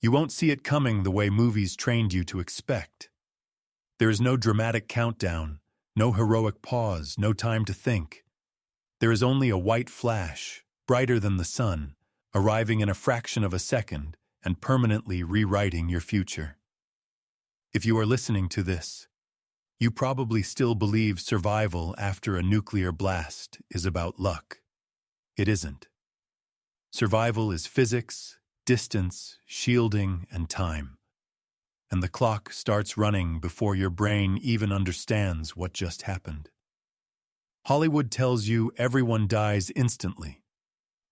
You won't see it coming the way movies trained you to expect. There is no dramatic countdown, no heroic pause, no time to think. There is only a white flash, brighter than the sun, arriving in a fraction of a second and permanently rewriting your future. If you are listening to this, you probably still believe survival after a nuclear blast is about luck. It isn't. Survival is physics, distance, shielding, and time. And the clock starts running before your brain even understands what just happened. Hollywood tells you everyone dies instantly.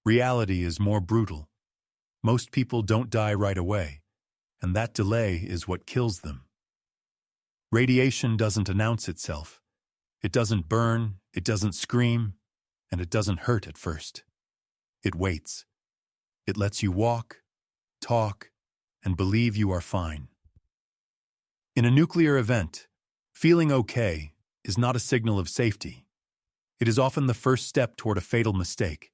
Reality is more brutal. Most people don't die right away, and that delay is what kills them. Radiation doesn't announce itself. It doesn't burn, it doesn't scream, and it doesn't hurt at first. It waits. It lets you walk, talk, and believe you are fine. In a nuclear event, feeling okay is not a signal of safety. It is often the first step toward a fatal mistake.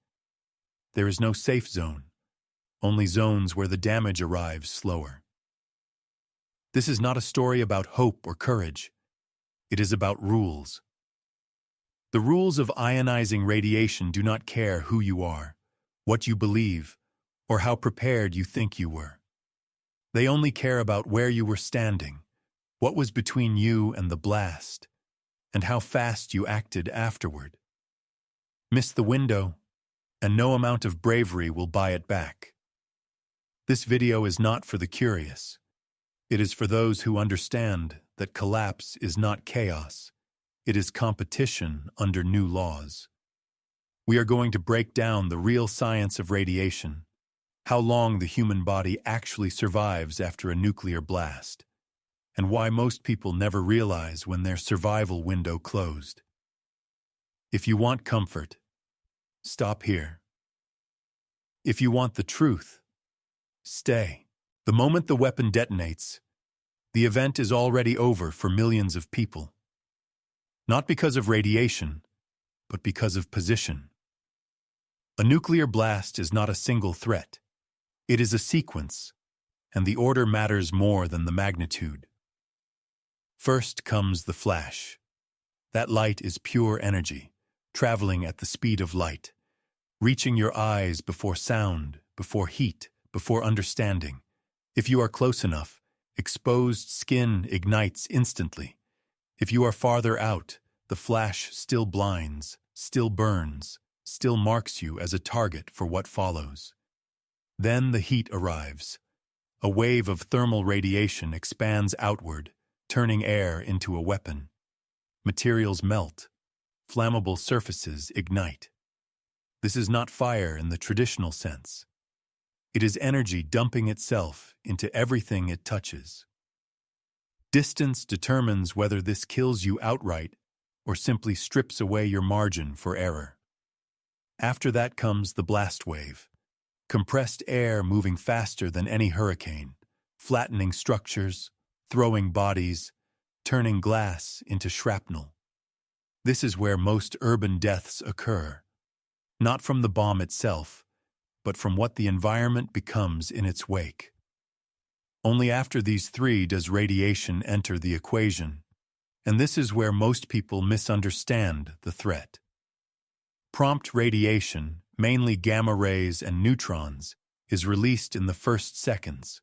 There is no safe zone, only zones where the damage arrives slower. This is not a story about hope or courage. It is about rules. The rules of ionizing radiation do not care who you are, what you believe, or how prepared you think you were. They only care about where you were standing, what was between you and the blast, and how fast you acted afterward. Miss the window, and no amount of bravery will buy it back. This video is not for the curious. It is for those who understand that collapse is not chaos. It is competition under new laws. We are going to break down the real science of radiation, how long the human body actually survives after a nuclear blast, and why most people never realize when their survival window closed. If you want comfort, stop here. If you want the truth, stay. The moment the weapon detonates, the event is already over for millions of people. Not because of radiation, but because of position. A nuclear blast is not a single threat. It is a sequence, and the order matters more than the magnitude. First comes the flash. That light is pure energy, traveling at the speed of light, reaching your eyes before sound, before heat, before understanding. If you are close enough, exposed skin ignites instantly. If you are farther out, the flash still blinds, still burns, still marks you as a target for what follows. Then the heat arrives. A wave of thermal radiation expands outward, turning air into a weapon. Materials melt. Flammable surfaces ignite. This is not fire in the traditional sense. It is energy dumping itself into everything it touches. Distance determines whether this kills you outright or simply strips away your margin for error. After that comes the blast wave. Compressed air moving faster than any hurricane, flattening structures, throwing bodies, turning glass into shrapnel. This is where most urban deaths occur, not from the bomb itself, but from what the environment becomes in its wake. Only after these three does radiation enter the equation, and this is where most people misunderstand the threat. Prompt radiation, mainly gamma rays and neutrons, is released in the first seconds.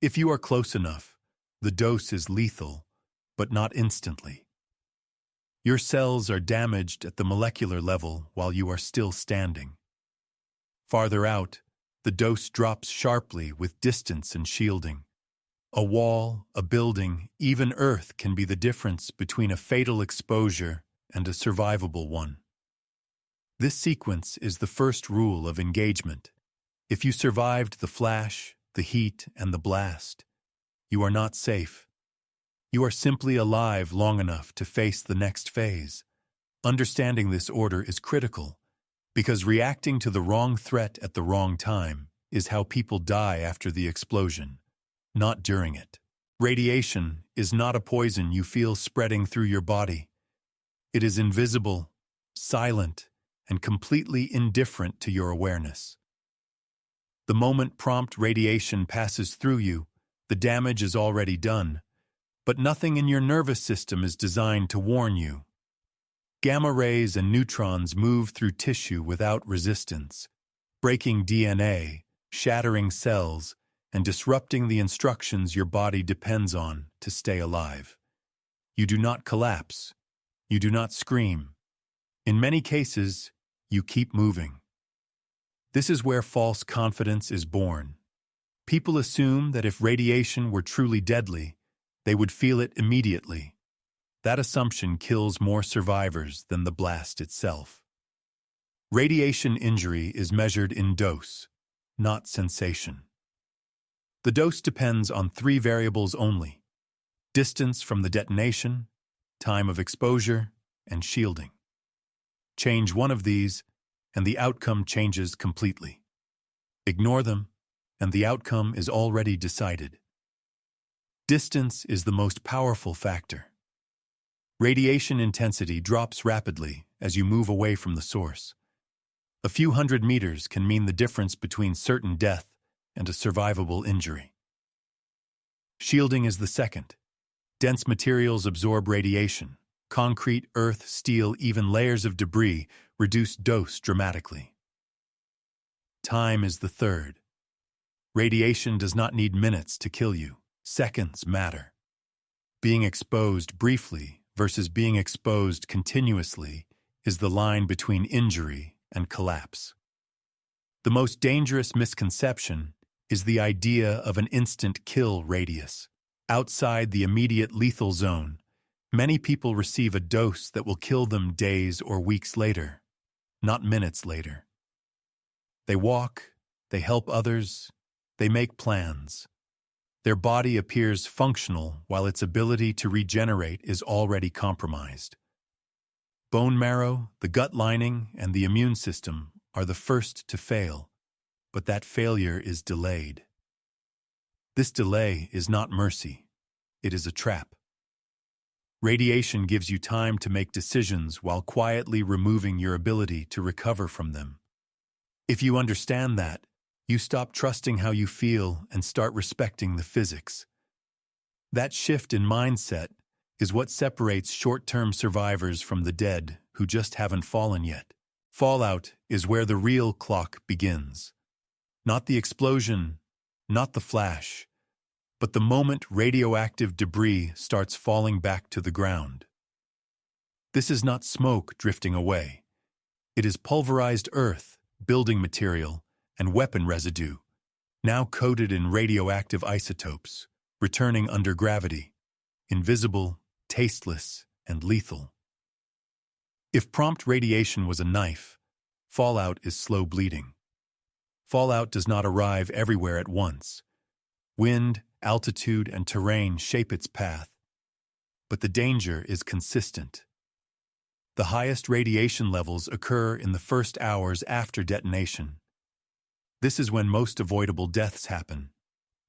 If you are close enough, the dose is lethal, but not instantly. Your cells are damaged at the molecular level while you are still standing. Farther out, the dose drops sharply with distance and shielding. A wall, a building, even Earth can be the difference between a fatal exposure and a survivable one. This sequence is the first rule of engagement. If you survived the flash, the heat, and the blast, you are not safe. You are simply alive long enough to face the next phase. Understanding this order is critical, because reacting to the wrong threat at the wrong time is how people die after the explosion, not during it. Radiation is not a poison you feel spreading through your body. It is invisible, silent, and completely indifferent to your awareness. The moment prompt radiation passes through you, the damage is already done, but nothing in your nervous system is designed to warn you. Gamma rays and neutrons move through tissue without resistance, breaking DNA, shattering cells, and disrupting the instructions your body depends on to stay alive. You do not collapse. You do not scream. In many cases, you keep moving. This is where false confidence is born. People assume that if radiation were truly deadly, they would feel it immediately. That assumption kills more survivors than the blast itself. Radiation injury is measured in dose, not sensation. The dose depends on 3 variables only: distance from the detonation, time of exposure, and shielding. Change one of these, and the outcome changes completely. Ignore them, and the outcome is already decided. Distance is the most powerful factor. Radiation intensity drops rapidly as you move away from the source. A few hundred meters can mean the difference between certain death and a survivable injury. Shielding is the second. Dense materials absorb radiation. Concrete, earth, steel, even layers of debris reduce dose dramatically. Time is the third. Radiation does not need minutes to kill you. Seconds matter. Being exposed briefly versus being exposed continuously is the line between injury and collapse. The most dangerous misconception is the idea of an instant kill radius. Outside the immediate lethal zone, many people receive a dose that will kill them days or weeks later, not minutes later. They walk, they help others, they make plans. Their body appears functional while its ability to regenerate is already compromised. Bone marrow, the gut lining, and the immune system are the first to fail, but that failure is delayed. This delay is not mercy, it is a trap. Radiation gives you time to make decisions while quietly removing your ability to recover from them. If you understand that, you stop trusting how you feel and start respecting the physics. That shift in mindset is what separates short-term survivors from the dead who just haven't fallen yet. Fallout is where the real clock begins. Not the explosion, not the flash, but the moment radioactive debris starts falling back to the ground. This is not smoke drifting away. It is pulverized earth, building material, and weapon residue, now coated in radioactive isotopes, returning under gravity, invisible, tasteless, and lethal. If prompt radiation was a knife, fallout is slow bleeding. Fallout does not arrive everywhere at once. Wind, altitude, and terrain shape its path, but the danger is consistent. The highest radiation levels occur in the first hours after detonation. This is when most avoidable deaths happen.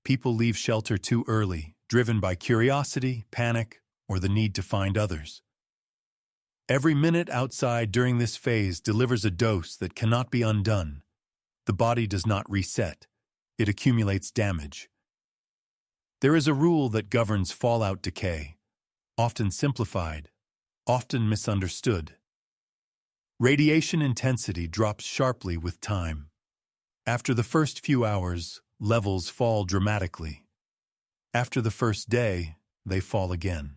People leave shelter too early, driven by curiosity, panic, or the need to find others. Every minute outside during this phase delivers a dose that cannot be undone. The body does not reset. It accumulates damage. There is a rule that governs fallout decay, often simplified, often misunderstood. Radiation intensity drops sharply with time. After the first few hours, levels fall dramatically. After the first day, they fall again.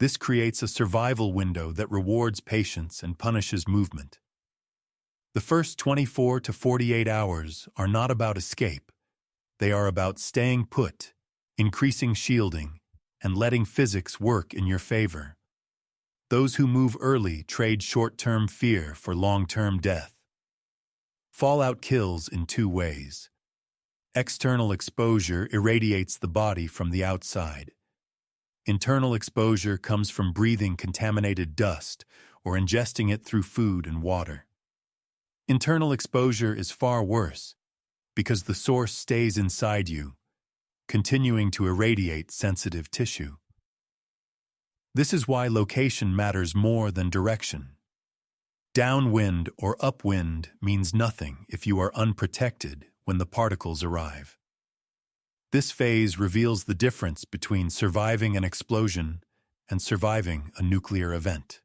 This creates a survival window that rewards patience and punishes movement. The first 24 to 48 hours are not about escape. They are about staying put, increasing shielding, and letting physics work in your favor. Those who move early trade short-term fear for long-term death. Fallout kills in 2 ways. External exposure irradiates the body from the outside. Internal exposure comes from breathing contaminated dust or ingesting it through food and water. Internal exposure is far worse because the source stays inside you, continuing to irradiate sensitive tissue. This is why location matters more than direction. Downwind or upwind means nothing if you are unprotected when the particles arrive. This phase reveals the difference between surviving an explosion and surviving a nuclear event.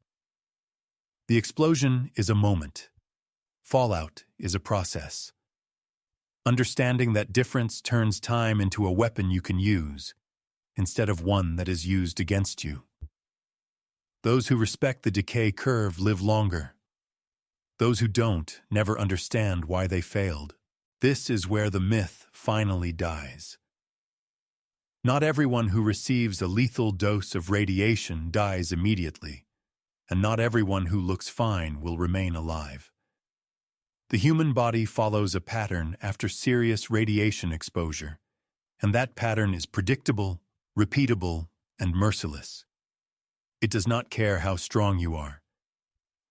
The explosion is a moment. Fallout is a process. Understanding that difference turns time into a weapon you can use, instead of one that is used against you. Those who respect the decay curve live longer. Those who don't never understand why they failed. This is where the myth finally dies. Not everyone who receives a lethal dose of radiation dies immediately, and not everyone who looks fine will remain alive. The human body follows a pattern after serious radiation exposure, and that pattern is predictable, repeatable, and merciless. It does not care how strong you are.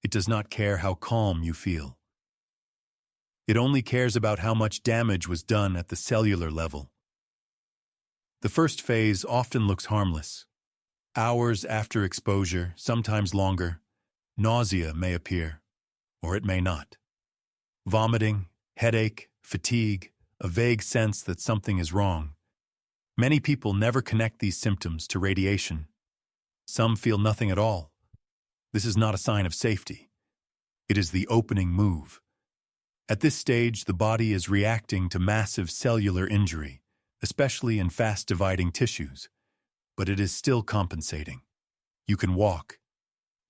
It does not care how calm you feel. It only cares about how much damage was done at the cellular level. The first phase often looks harmless. Hours after exposure, sometimes longer, nausea may appear, or it may not. Vomiting, headache, fatigue, a vague sense that something is wrong. Many people never connect these symptoms to radiation. Some feel nothing at all. This is not a sign of safety. It is the opening move. At this stage, the body is reacting to massive cellular injury, especially in fast-dividing tissues, but it is still compensating. You can walk.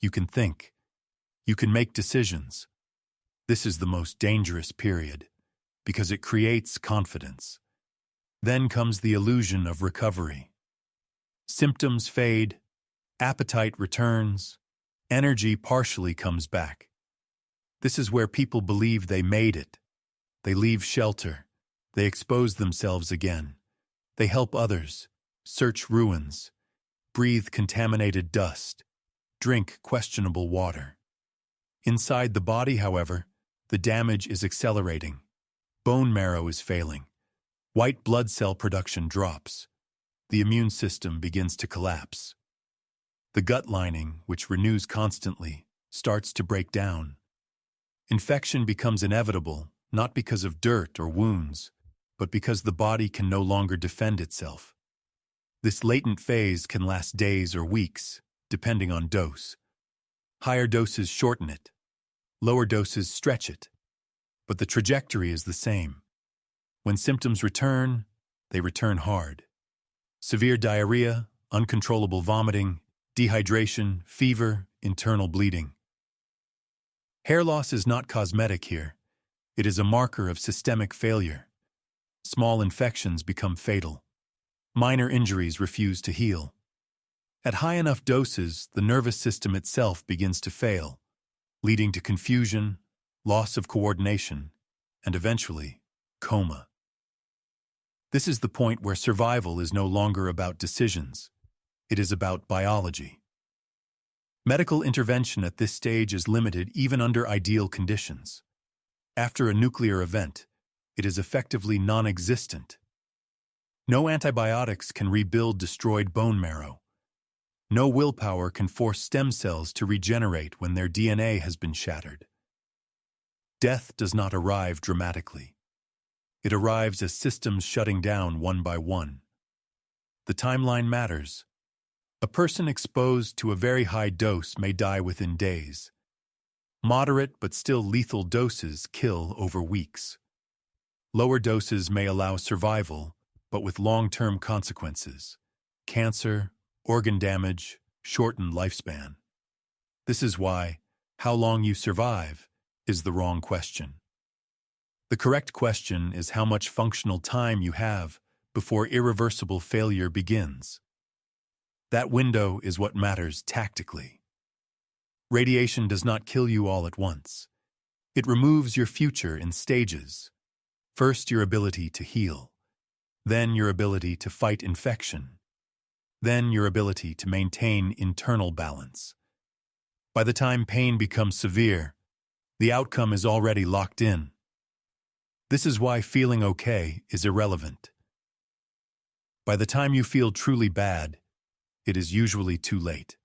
You can think. You can make decisions. This is the most dangerous period, because it creates confidence. Then comes the illusion of recovery. Symptoms fade, appetite returns, energy partially comes back. This is where people believe they made it. They leave shelter. They expose themselves again. They help others, search ruins, breathe contaminated dust, drink questionable water. Inside the body, however, the damage is accelerating. Bone marrow is failing. White blood cell production drops. The immune system begins to collapse. The gut lining, which renews constantly, starts to break down. Infection becomes inevitable, not because of dirt or wounds, but because the body can no longer defend itself. This latent phase can last days or weeks, depending on dose. Higher doses shorten it. Lower doses stretch it. But the trajectory is the same. When symptoms return, they return hard. Severe diarrhea, uncontrollable vomiting, dehydration, fever, internal bleeding. Hair loss is not cosmetic here. It is a marker of systemic failure. Small infections become fatal. Minor injuries refuse to heal. At high enough doses, the nervous system itself begins to fail, leading to confusion, loss of coordination, and eventually, coma. This is the point where survival is no longer about decisions. It is about biology. Medical intervention at this stage is limited even under ideal conditions. After a nuclear event, it is effectively non-existent. No antibiotics can rebuild destroyed bone marrow. No willpower can force stem cells to regenerate when their DNA has been shattered. Death does not arrive dramatically. It arrives as systems shutting down one by one. The timeline matters. A person exposed to a very high dose may die within days. Moderate but still lethal doses kill over weeks. Lower doses may allow survival, but with long-term consequences. Cancer, organ damage, shortened lifespan. This is why how long you survive is the wrong question. The correct question is how much functional time you have before irreversible failure begins. That window is what matters tactically. Radiation does not kill you all at once. It removes your future in stages. First, your ability to heal. Then, your ability to fight infection. Then, your ability to maintain internal balance. By the time pain becomes severe, the outcome is already locked in. This is why feeling okay is irrelevant. By the time you feel truly bad, it is usually too late.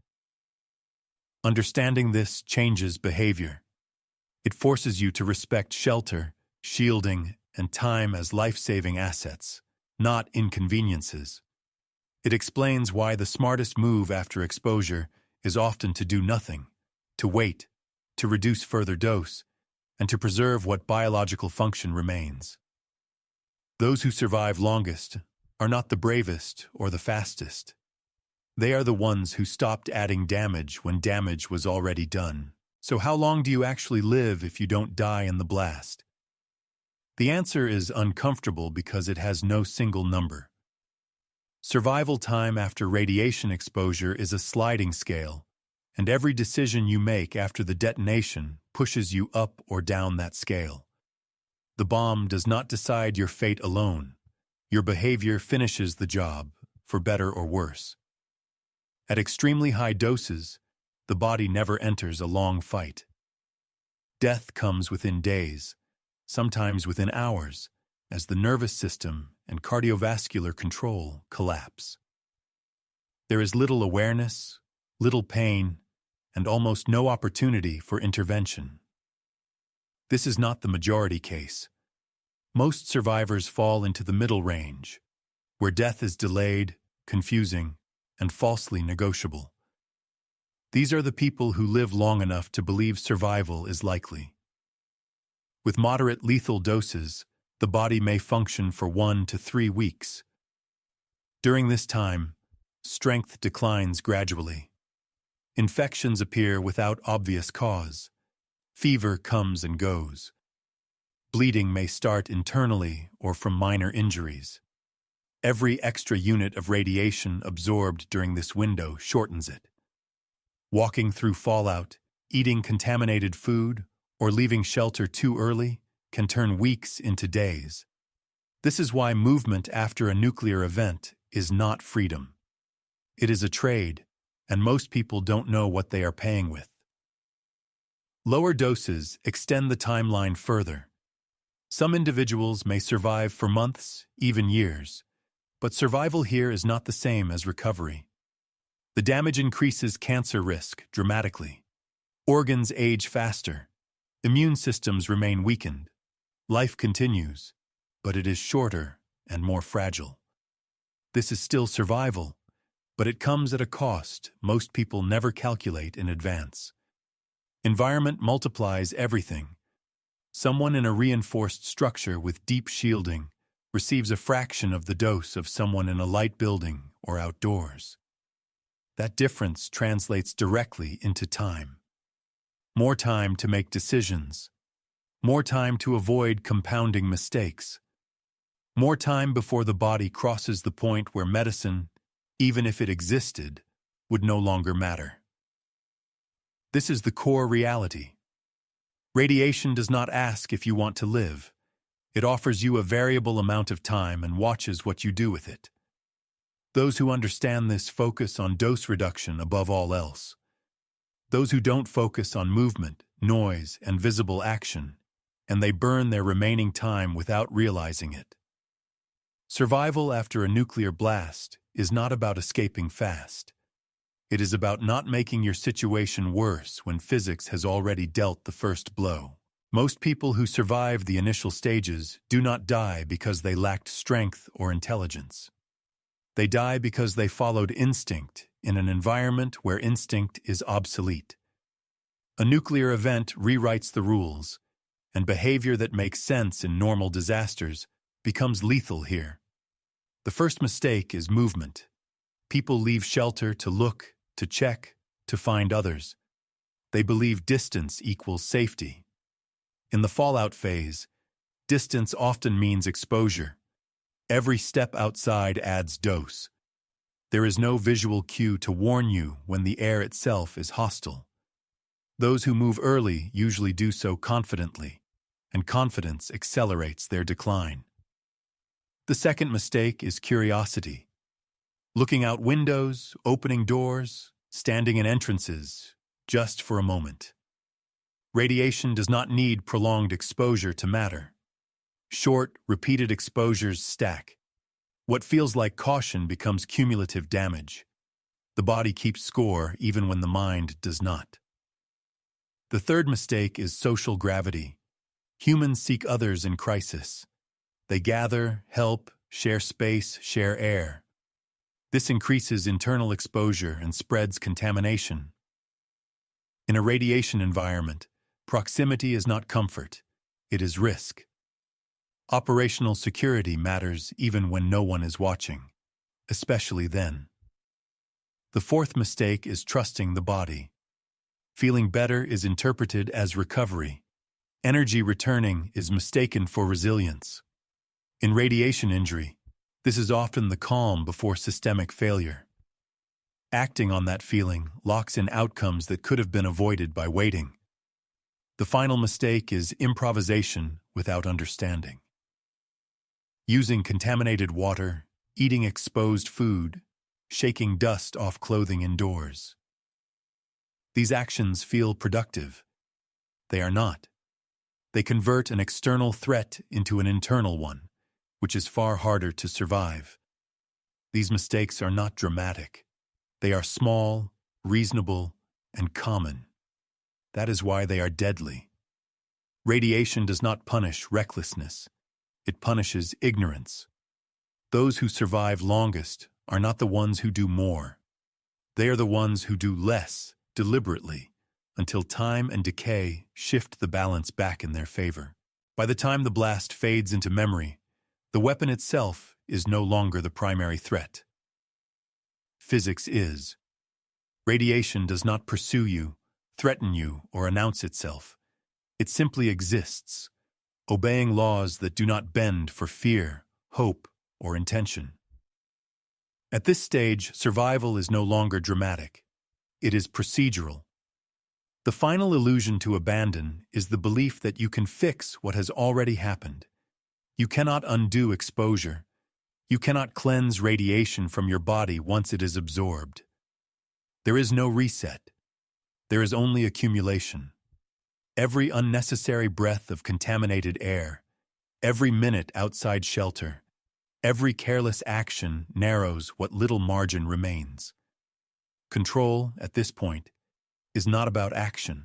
Understanding this changes behavior. It forces you to respect shelter, shielding, and time as life-saving assets, not inconveniences. It explains why the smartest move after exposure is often to do nothing, to wait, to reduce further dose, and to preserve what biological function remains. Those who survive longest are not the bravest or the fastest. They are the ones who stopped adding damage when damage was already done. So how long do you actually live if you don't die in the blast? The answer is uncomfortable because it has no single number. Survival time after radiation exposure is a sliding scale, and every decision you make after the detonation pushes you up or down that scale. The bomb does not decide your fate alone. Your behavior finishes the job, for better or worse. At extremely high doses, the body never enters a long fight. Death comes within days, sometimes within hours, as the nervous system and cardiovascular control collapse. There is little awareness, little pain, and almost no opportunity for intervention. This is not the majority case. Most survivors fall into the middle range, where death is delayed, confusing, and falsely negotiable. These are the people who live long enough to believe survival is likely. With moderate lethal doses, the body may function for 1 to 3 weeks. During this time, strength declines gradually. Infections appear without obvious cause. Fever comes and goes. Bleeding may start internally or from minor injuries. Every extra unit of radiation absorbed during this window shortens it. Walking through fallout, eating contaminated food, or leaving shelter too early can turn weeks into days. This is why movement after a nuclear event is not freedom. It is a trade, and most people don't know what they are paying with. Lower doses extend the timeline further. Some individuals may survive for months, even years, but survival here is not the same as recovery. The damage increases cancer risk dramatically. Organs age faster. Immune systems remain weakened. Life continues, but it is shorter and more fragile. This is still survival, but it comes at a cost most people never calculate in advance. Environment multiplies everything. Someone in a reinforced structure with deep shielding receives a fraction of the dose of someone in a light building or outdoors. That difference translates directly into time. More time to make decisions. More time to avoid compounding mistakes. More time before the body crosses the point where medicine, even if it existed, would no longer matter. This is the core reality. Radiation does not ask if you want to live. It offers you a variable amount of time and watches what you do with it. Those who understand this focus on dose reduction above all else. Those who don't focus on movement, noise, and visible action, and they burn their remaining time without realizing it. Survival after a nuclear blast is not about escaping fast. It is about not making your situation worse when physics has already dealt the first blow. Most people who survive the initial stages do not die because they lacked strength or intelligence. They die because they followed instinct in an environment where instinct is obsolete. A nuclear event rewrites the rules, and behavior that makes sense in normal disasters becomes lethal here. The first mistake is movement. People leave shelter to look, to check, to find others. They believe distance equals safety. In the fallout phase, distance often means exposure. Every step outside adds dose. There is no visual cue to warn you when the air itself is hostile. Those who move early usually do so confidently, and confidence accelerates their decline. The second mistake is curiosity. Looking out windows, opening doors, standing in entrances, just for a moment. Radiation does not need prolonged exposure to matter. Short, repeated exposures stack. What feels like caution becomes cumulative damage. The body keeps score even when the mind does not. The third mistake is social gravity. Humans seek others in crisis. They gather, help, share space, share air. This increases internal exposure and spreads contamination. In a radiation environment, proximity is not comfort, it is risk. Operational security matters even when no one is watching, especially then. The fourth mistake is trusting the body. Feeling better is interpreted as recovery. Energy returning is mistaken for resilience. In radiation injury, this is often the calm before systemic failure. Acting on that feeling locks in outcomes that could have been avoided by waiting. The final mistake is improvisation without understanding. Using contaminated water, eating exposed food, shaking dust off clothing indoors. These actions feel productive. They are not. They convert an external threat into an internal one, which is far harder to survive. These mistakes are not dramatic. They are small, reasonable, and common. That is why they are deadly. Radiation does not punish recklessness. It punishes ignorance. Those who survive longest are not the ones who do more. They are the ones who do less, deliberately, until time and decay shift the balance back in their favor. By the time the blast fades into memory, the weapon itself is no longer the primary threat. Physics is. Radiation does not pursue you, threaten you, or announce itself. It simply exists, obeying laws that do not bend for fear, hope, or intention. At this stage, survival is no longer dramatic. It is procedural. The final illusion to abandon is the belief that you can fix what has already happened. You cannot undo exposure. You cannot cleanse radiation from your body once it is absorbed. There is no reset. There is only accumulation. Every unnecessary breath of contaminated air, every minute outside shelter, every careless action narrows what little margin remains. Control, at this point, is not about action.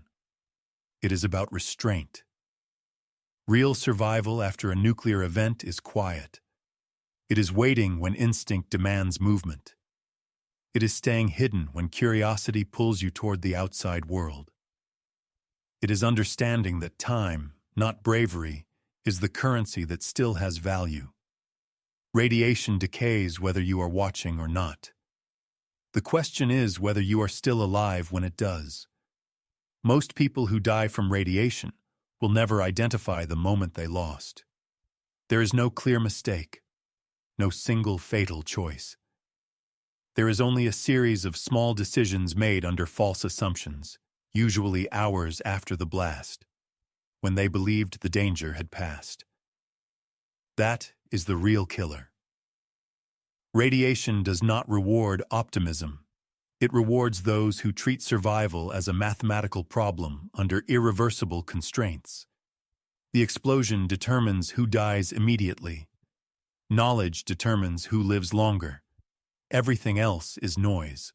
It is about restraint. Real survival after a nuclear event is quiet. It is waiting when instinct demands movement. It is staying hidden when curiosity pulls you toward the outside world. It is understanding that time, not bravery, is the currency that still has value. Radiation decays whether you are watching or not. The question is whether you are still alive when it does. Most people who die from radiation will never identify the moment they lost. There is no clear mistake, no single fatal choice. There is only a series of small decisions made under false assumptions, usually hours after the blast, when they believed the danger had passed. That is the real killer. Radiation does not reward optimism. It rewards those who treat survival as a mathematical problem under irreversible constraints. The explosion determines who dies immediately. Knowledge determines who lives longer. Everything else is noise.